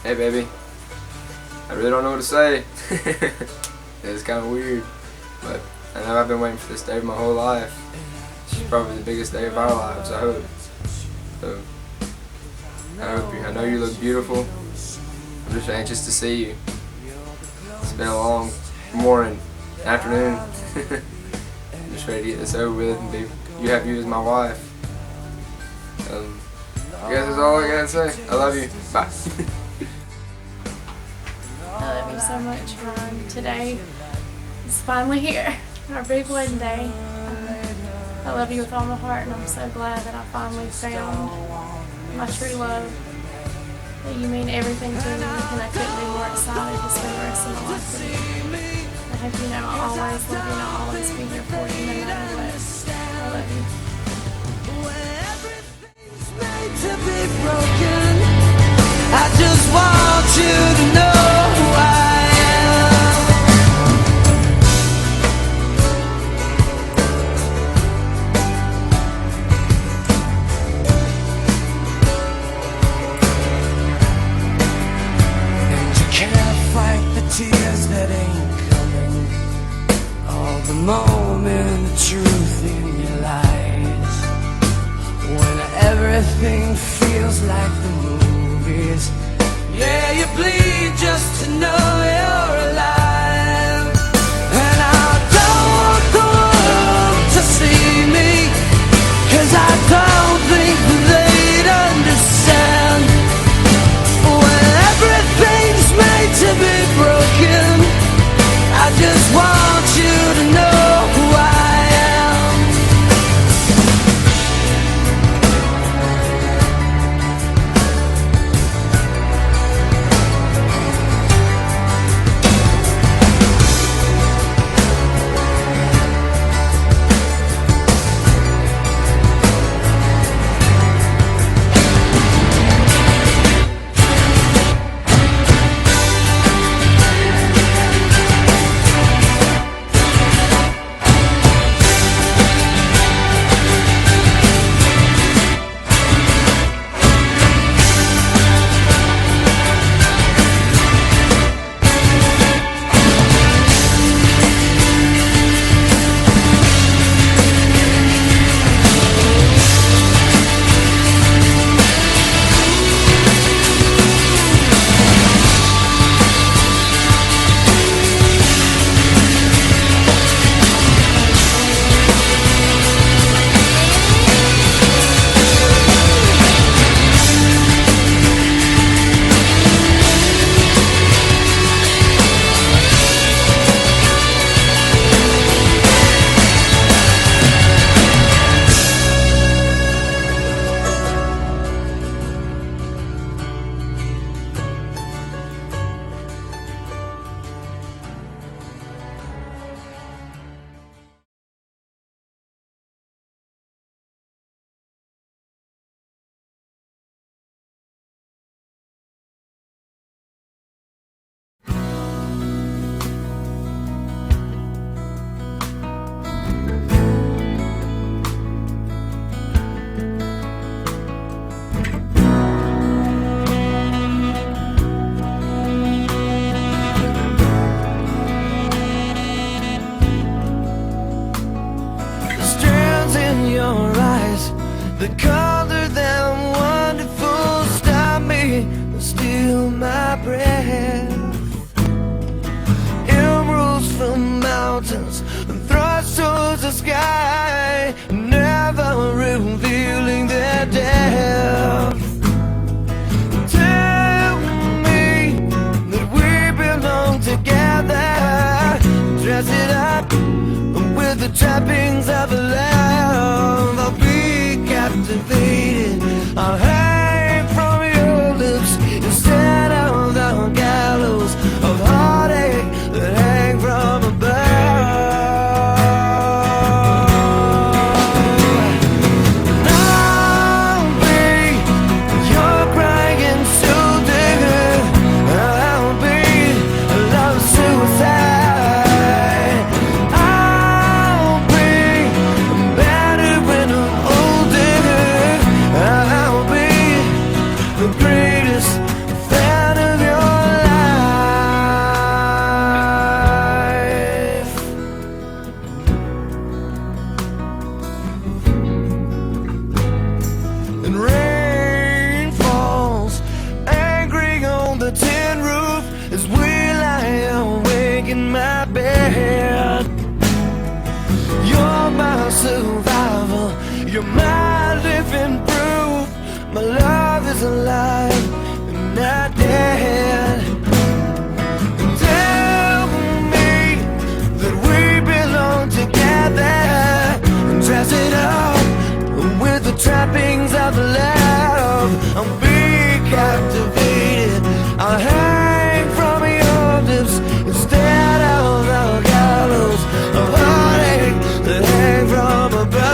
Hey baby, I really don't know what to say. It's kind of weird, but I know I've been waiting for this day my whole life. This is probably the biggest day of our lives, I hope. So, I know you look beautiful. I'm just anxious to see you. It's been a long morning, afternoon. I'm just ready to get this over with and have you as my wife. I guess that's all I gotta say. I love you. Bye. I love you so much, Ron. Today is finally here, our big wedding day. I love you with all my heart, and I'm so glad that I finally found my true love. That you mean everything to me, and I couldn't be more excited to spend the rest of my life with you. I hope you know I'll always love you, and I'll always be here for you no matter what. I love you. To be broken, I just want you to know who I am. And you can't fight the tears that ain't coming, all the moment of truth in your eyes. When everything feels like the movies, yeah, you bleed just to know you're alive. And I don't want the world to see me, 'cause I don't think they'd understand. When everything's made to be broken, I just want you to know who I am. The color them wonderful, stop me and steal my breath. Emeralds from mountains and thrust towards the sky, never revealing their depth. Tell me that we belong together, dress it up with the trappings of a love. I'll be captivated, I'll hang from your lips instead of the gallows of heartache that hang from above. And I'll be your crying soldier, I'll be a love suicide. I'll be when rain falls, angry on the tin roof as we lie awake in my bed. You're my survival, you're my living proof. My love is alive and not dead. Tell me that we belong together, dress it up with the trappings of love. I'll be captivated, I'll hang from your lips instead of the gallows of heartache that hang from above.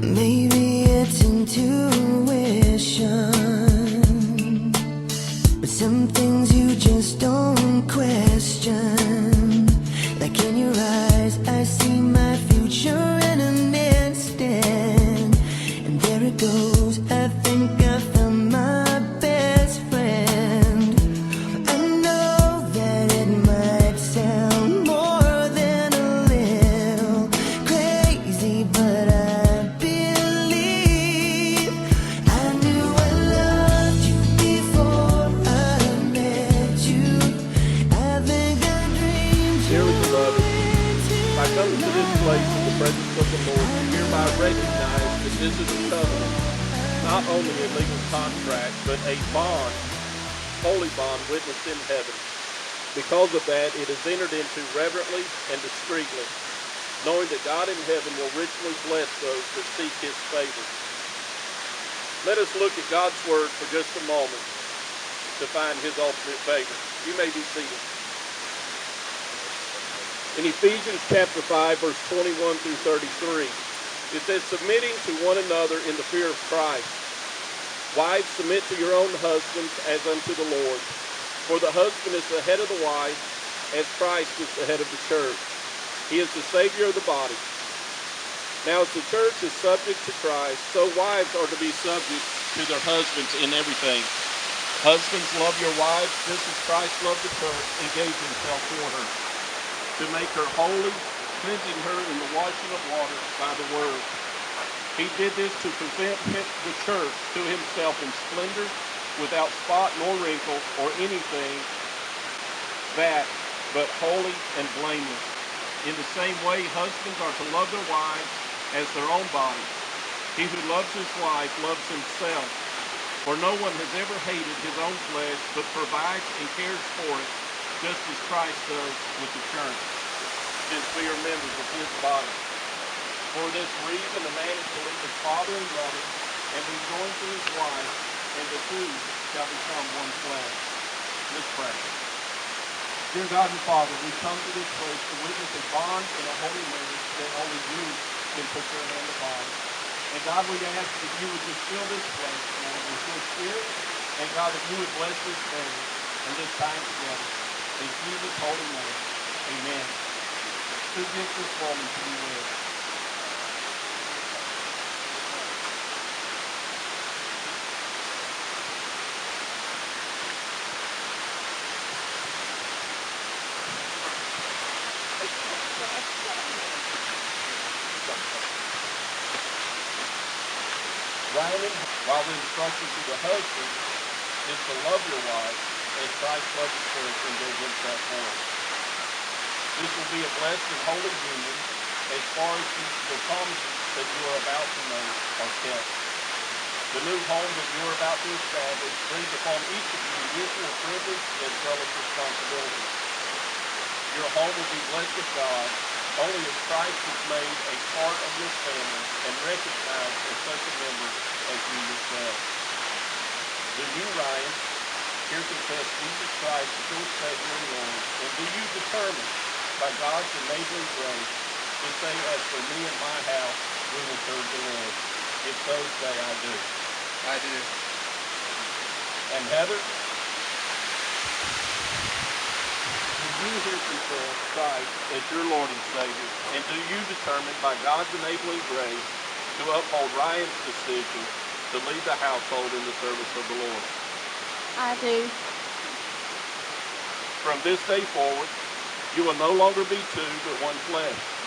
Maybe it's intuition, but some things you just don't question. Like in your eyes, I see my future in an instant. And there it goes, I think I found my best friend. I know that it might sound more than a little crazy, but I coming to this place in the presence of the Lord, you hereby recognize that this is a covenant, not only a legal contract, but a bond, holy bond witnessed in heaven. Because of that, it is entered into reverently and discreetly, knowing that God in heaven will richly bless those that seek His favor. Let us look at God's Word for just a moment to find His ultimate favor. You may be seated. In Ephesians chapter 5, verse 21 through 33, it says, submitting to one another in the fear of Christ. Wives, submit to your own husbands as unto the Lord. For the husband is the head of the wife, as Christ is the head of the church. He is the Savior of the body. Now as the church is subject to Christ, so wives are to be subject to their husbands in everything. Husbands, love your wives just as Christ loved the church and gave himself for her, to make her holy, cleansing her in the washing of water by the word. He did this to present the church to himself in splendor, without spot nor wrinkle or anything that, but holy and blameless. In the same way, husbands are to love their wives as their own bodies. He who loves his wife loves himself. For no one has ever hated his own flesh, but provides and cares for it, just as Christ does with the church, since we are members of his body. For this reason, a man is to leave his father and mother, and be joined to his wife, and the two shall become one flesh. Let's pray. Dear God and Father, we come to this place to witness a bond and a holy marriage that only you can put your hand upon. And God, we ask that you would just fill this place, Lord, with your spirit, and God, that you would bless this marriage and this time together. In Jesus' holy name, amen. Who gives this woman to be with? Ryan, while the instruction to the husband is to love your wife as Christ loved the church and gave himself for it. This will be a blessed and holy union as far as the promises that you are about to make are kept. The new home that you are about to establish brings upon each of you mutual privilege as well as responsibility. Your home will be blessed of God, only as Christ is made a part of your family and recognized as such a member as you yourself. Do you, Ryan, here confess Jesus Christ as your Savior and Lord? And do you determine, by God's enabling grace, to say, as for me and my house, we will serve the Lord? If so, say, I do. I do. And Heather, do you here confess Christ as your Lord and Savior? And do you determine, by God's enabling grace, to uphold Ryan's decision to lead the household in the service of the Lord? I do. From this day forward, you will no longer be two, but one flesh.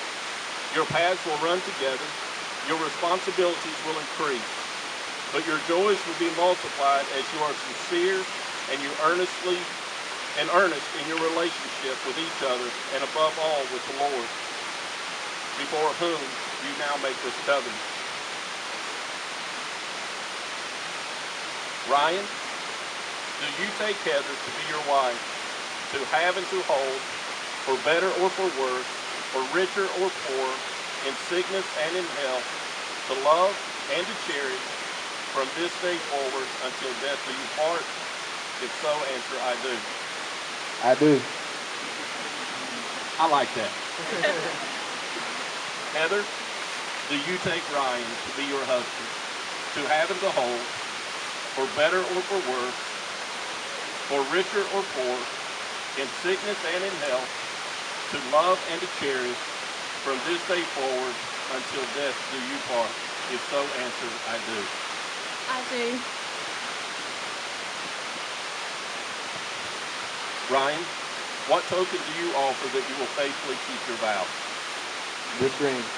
Your paths will run together, your responsibilities will increase, but your joys will be multiplied as you are sincere and you earnest in your relationship with each other, and above all with the Lord, before whom you now make this covenant. Ryan, do you take Heather to be your wife, to have and to hold, for better or for worse, for richer or poorer, in sickness and in health, to love and to cherish, from this day forward until death do you part? If so, answer, I do. I do. I like that. Heather, do you take Ryan to be your husband, to have and to hold, for better or for worse, for richer or poor, in sickness and in health, to love and to cherish, from this day forward until death do you part? If so, answer, I do. I do. Ryan, what token do you offer that you will faithfully keep your vows? This ring.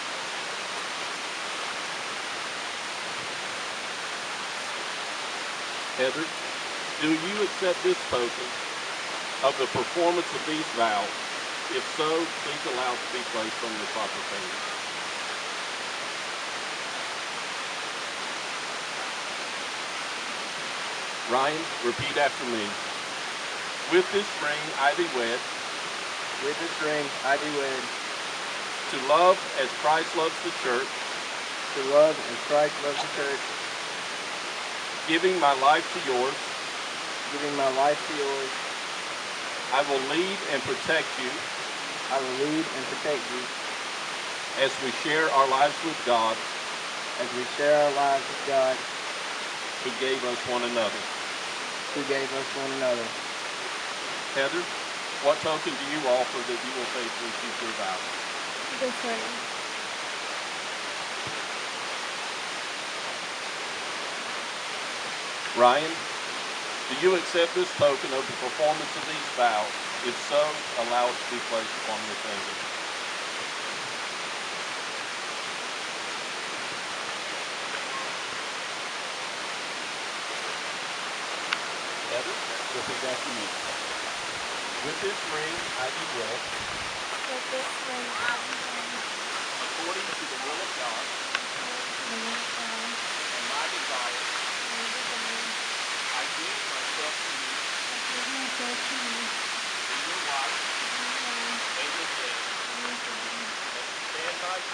Heather, do you accept this token of the performance of these vows? If so, please allow it to be placed on your proper finger. Ryan, repeat after me. With this ring I thee wed, With this ring I do wed, to love as Christ loves the church, to love as Christ loves the church, giving my life to yours. giving my life to yours. I will lead and protect you I will lead and protect you as we share our lives with God, as we share our lives with God, who gave us one another. who gave us one another. Heather, what token do you offer that you will faithfully keep your vows? This ring. Ryan, do you accept this token of the performance of these vows? If so, allow it to be placed upon your finger. Heather, repeat after me. With this ring I do wed, With this ring I do wed, according to the will of God and my desire, I give myself to you, be your wife and your dead, and to stand by you.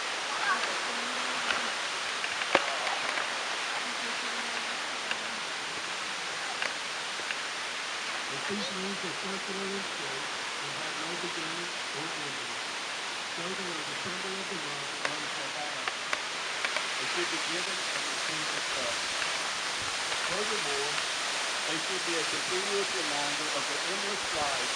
If these rings are circular in shape and have no beginning or ending, so they are the symbol of the love that one shall have. They should be given and received as such. Furthermore, they should be a continuous reminder of the endless life